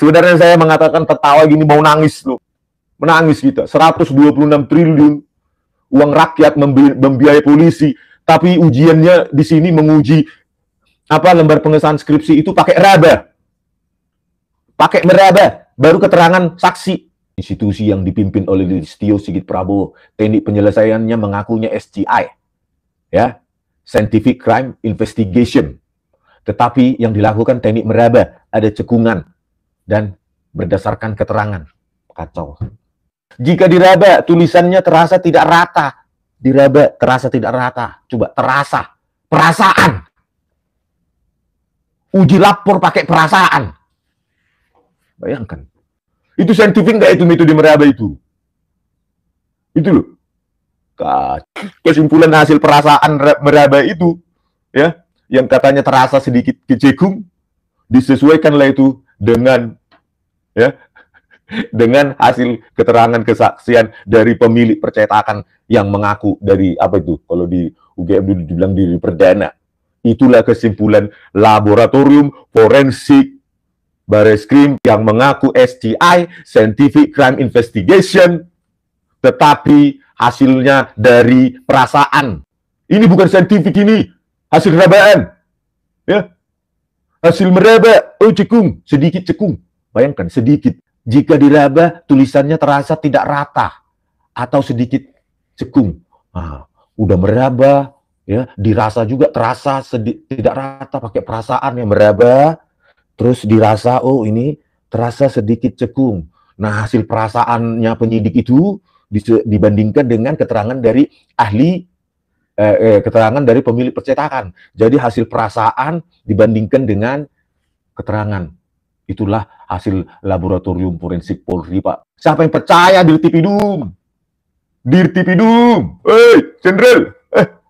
Sebenarnya saya mengatakan tertawa gini mau nangis loh. Menangis kita. 126 triliun uang rakyat membiayai polisi, tapi ujiannya di sini menguji lembar pengesahan skripsi itu pakai raba. Pakai meraba, baru keterangan saksi. Institusi yang dipimpin oleh Listio Sigit Prabowo, teknik penyelesaiannya mengakunya SCI, ya, Scientific Crime Investigation. Tetapi yang dilakukan teknik meraba, ada cekungan dan berdasarkan keterangan. Kacau. Jika diraba, tulisannya terasa tidak rata. Diraba, terasa tidak rata. Coba, terasa. Perasaan. Uji lapor pakai perasaan. Bayangkan. Itu saintifik nggak itu metode meraba itu? Itu loh. Kesimpulan hasil perasaan meraba itu, ya, yang katanya terasa sedikit kecekung, disesuaikanlah itu dengan, ya, dengan hasil keterangan kesaksian dari pemilik percetakan yang mengaku dari apa itu? Kalau di UGM dulu dibilang diri perdana. Itulah kesimpulan laboratorium forensik Bareskrim yang mengaku SCI, Scientific Crime Investigation, tetapi hasilnya dari perasaan. Ini bukan saintifik, ini hasil rabaan. Ya. Hasil meraba, oh cekung, sedikit cekung. Bayangkan, sedikit. Jika diraba, tulisannya terasa tidak rata atau sedikit cekung. Nah, udah meraba, ya, dirasa juga terasa tidak rata pakai perasaan yang meraba. Terus dirasa, oh ini terasa sedikit cekung. Nah, hasil perasaannya penyidik itu dibandingkan dengan keterangan dari ahli, keterangan dari pemilik percetakan. Jadi hasil perasaan dibandingkan dengan keterangan. Itulah hasil laboratorium forensik Polri, Pak. Siapa yang percaya Dirtipidum? Dirtipidum! Jenderal!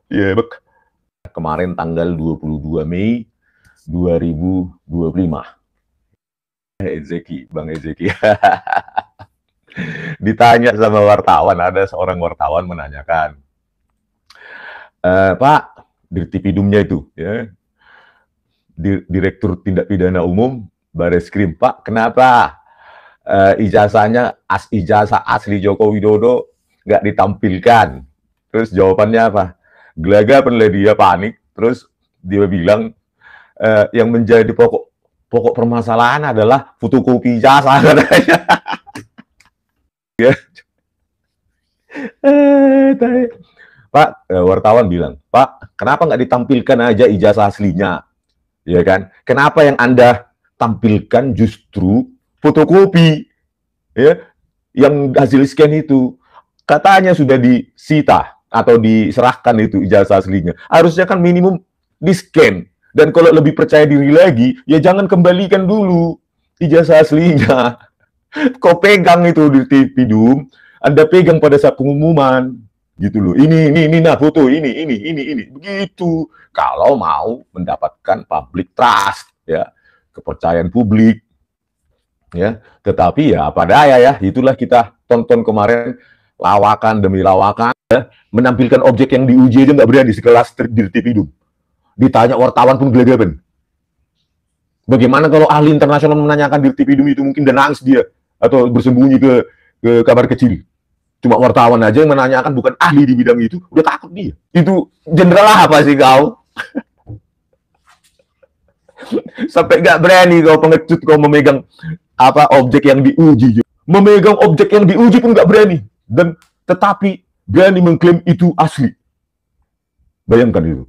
Iya, Bek. Kemarin tanggal 22 Mei 2025. Bang Ezeki. Ditanya sama wartawan, ada seorang wartawan menanyakan, Pak, Dirtipidumnya itu, ya, Direktur Tindak Pidana Umum Bareskrim, Pak, kenapa ijazahnya ijazah asli Joko Widodo nggak ditampilkan? Terus jawabannya apa? Gelagapan dia panik, terus dia bilang, yang menjadi pokok permasalahan adalah fotokopi ijazah, katanya. Pak, wartawan bilang, Pak, kenapa nggak ditampilkan aja ijazah aslinya? Ya kan? Kenapa yang Anda tampilkan justru fotokopi, ya, yang hasil scan itu? Katanya sudah disita atau diserahkan itu ijazah aslinya. Harusnya kan minimum di-scan. Dan kalau lebih percaya diri lagi, ya jangan kembalikan dulu ijazah aslinya. Kau pegang itu Dirtipidum, Anda pegang pada saat pengumuman, gitu loh. Ini, nah foto, ini. Begitu. Kalau mau mendapatkan public trust, ya, kepercayaan publik, ya. Tetapi ya apa daya ya, itulah kita tonton kemarin lawakan demi lawakan, ya, menampilkan objek yang diuji aja nggak berani sekelas Dirtipidum. Ditanya wartawan pun gelagapan. Bagaimana kalau ahli internasional menanyakan Dirtipidum itu, mungkin udah nangis dia atau bersembunyi ke kamar kecil. Cuma wartawan aja yang menanyakan, bukan ahli di bidang itu, udah takut dia. Itu jenderal apa sih kau? Sampai nggak berani kau pengecut, kau memegang objek yang diuji. Memegang objek yang diuji pun nggak berani. Dan tetapi berani mengklaim itu asli. Bayangkan itu.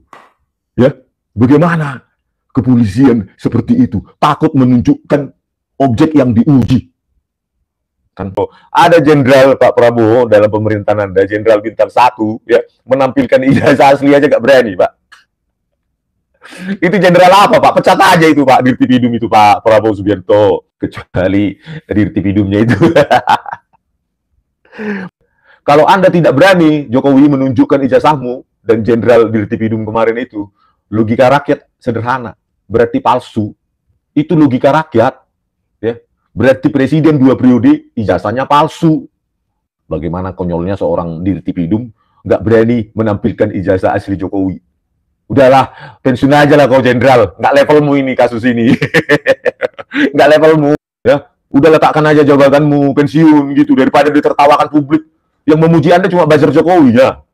Ya, bagaimana kepolisian seperti itu takut menunjukkan objek yang diuji? Kan ada jenderal Pak Prabowo dalam pemerintahan Anda, jenderal bintang 1, ya, menampilkan ijazah asli aja nggak berani, Pak. Itu jenderal apa, Pak? Pecat aja itu, Pak, Dirtipidum itu, Pak Prabowo Subianto, kecuali Dirtipidumnya itu. Kalau Anda tidak berani Jokowi menunjukkan ijazahmu dan jenderal Dirtipidum kemarin itu, logika rakyat sederhana, berarti palsu. Itu logika rakyat, ya. Berarti presiden 2 periode ijazahnya palsu. Bagaimana konyolnya seorang Dirtipidum nggak berani menampilkan ijazah asli Jokowi. Udahlah, pensiun aja lah kau jenderal, nggak levelmu ini kasus ini. Nggak levelmu, ya. Udah letakkan aja jabatanmu, pensiun gitu, daripada ditertawakan publik. Yang memuji Anda cuma buzzer Jokowi ya.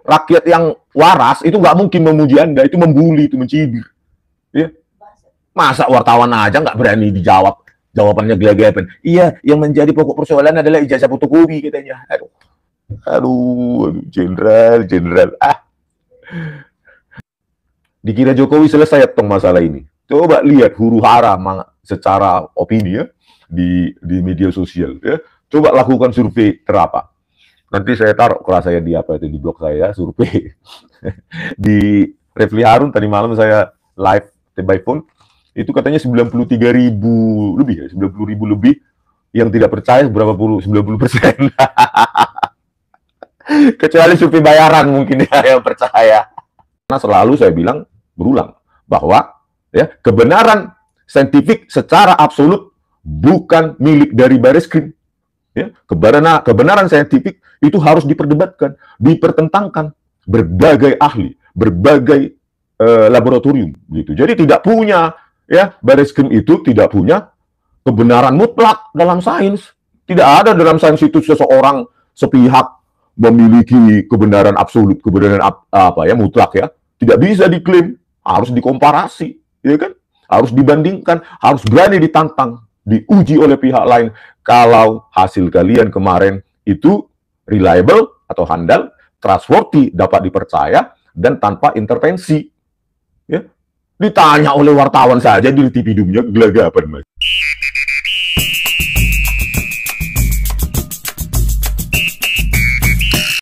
Rakyat yang waras itu nggak mungkin memuji Anda, itu membuli, itu mencibir. Ya. Masa wartawan aja nggak berani dijawab, jawabannya gila-gilaan. Iya, yang menjadi pokok persoalan adalah ijazah fotokopi katanya. Aduh, jenderal. Dikira Jokowi selesai tong masalah ini. Coba lihat huru hara secara opini ya di media sosial ya. Coba lakukan survei terapa. Nanti saya taruh kelas saya di apa itu di blog saya survei. Di Refli Harun tadi malam saya live by phone itu katanya 93.000 lebih ya, 90.000 lebih yang tidak percaya berapa puluh 90%. Kecuali survei bayaran mungkin ya yang percaya. Karena selalu saya bilang berulang bahwa ya kebenaran saintifik secara absolut bukan milik dari Bareskrim. Ya, kebenaran saintifik itu harus diperdebatkan, dipertentangkan berbagai ahli, berbagai laboratorium gitu. Jadi tidak punya ya Bareskrim itu tidak punya kebenaran mutlak dalam sains. Tidak ada dalam sains itu seseorang sepihak memiliki kebenaran absolut, kebenaran apa ya mutlak ya. Tidak bisa diklaim, harus dikomparasi, ya kan? Harus dibandingkan, harus berani ditantang, diuji oleh pihak lain. Kalau hasil kalian kemarin itu reliable atau handal, trustworthy, dapat dipercaya, dan tanpa intervensi. Ya. Ditanya oleh wartawan saja di TV hidupnya gelagapan, Mas.